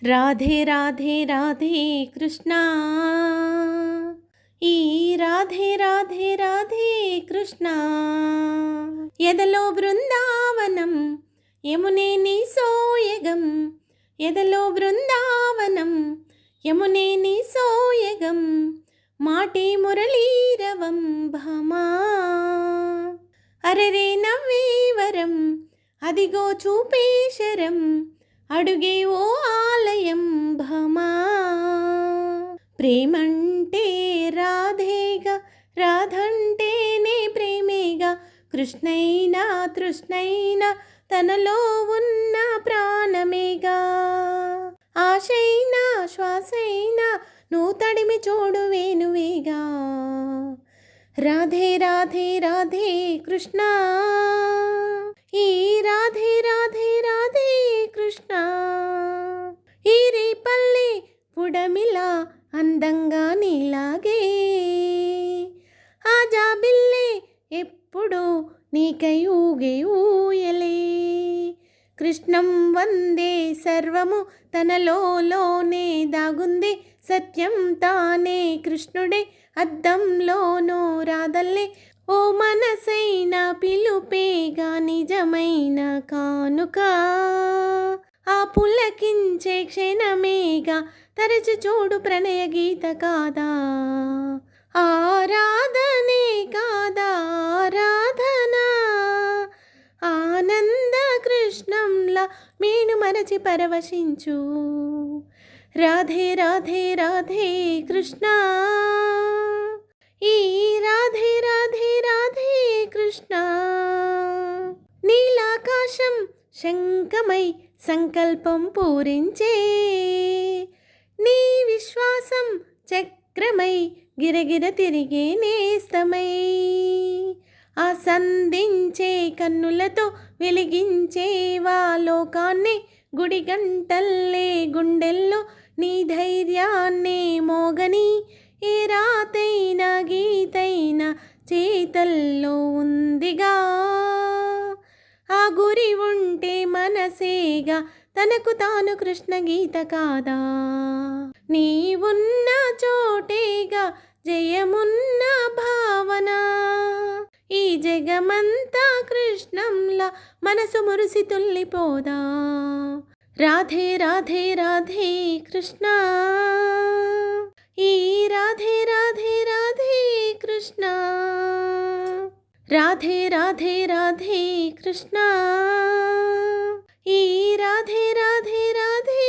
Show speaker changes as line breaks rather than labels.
రాధే రాధే రాధే కృష్ణ ఈ రాధే రాధే రాధే కృష్ణ ఎదలో బృందావనం యమునే నీ సోయగం ఎదలో బృందావనం యమునే నీ సోయగం మాటే మురళీరవం భామా అరెరే నవ్వీవరం అదిగో చూపేశరం అడుగే ఓ ఆలయం భామా ప్రేమంటే రాధేగా రాధంటేనే ప్రేమేగా కృష్ణైనా తృష్ణైనా తనలో ఉన్న ప్రాణమేగా ఆశైనా శ్వాసైనా నువ్వు తడిమి చూడు వేణువేగా రాధే రాధే రాధే కృష్ణ ఈ రాధే రాధే రాధే కృష్ణ ఈ రేపల్లె పుడమిలా అందంగా నీలాగే ఆ జాబిల్లే ఎప్పుడు నీకై ఊగే ఊయలే కృష్ణం వందే సర్వము తనలోనే దాగుంది సత్యం తానే కృష్ణుడే అద్దంలోనూ రాధల్లే ఓ మనసైన పిలుపేగా నిజమైన కానుక ఆ పులకించే క్షణమేగా తరచి చూడు ప్రణయ గీత కాదా ఆరాధనే కాదా ఆరాధన ఆనంద కృష్ణంలా మేను మరచి పరవశించు రాధే రాధే రాధే కృష్ణ ఈ రాధే రాధే రాధే కృష్ణ నీలాకాశం శంఖమై సంకల్పం పూరించే నీ విశ్వాసం చక్రమై గిరగిర తిరిగే నేస్తమై ఆ సంధించే కన్నులతో వెలిగించేవా లోకాన్ని గుడి గంటల్లే గుండెల్లో నీ ధైర్యాన్నే మోగని ఏ రాతైన గీతైన చేతల్లో ఉందిగా ఆ గురి ఉంటే మనసేగా తనకు తాను కృష్ణ గీత కాదా నీవున్న చోటేగా జయమున్న భావన ఈ జగమంతా కృష్ణంలా మనసు మురిసి తుల్లిపోదా రాధే రాధే రాధే కృష్ణ ఈ రాధే రాధే రాధే కృష్ణ రాధే రాధే రాధే కృష్ణ ఈ రాధే రాధే రాధే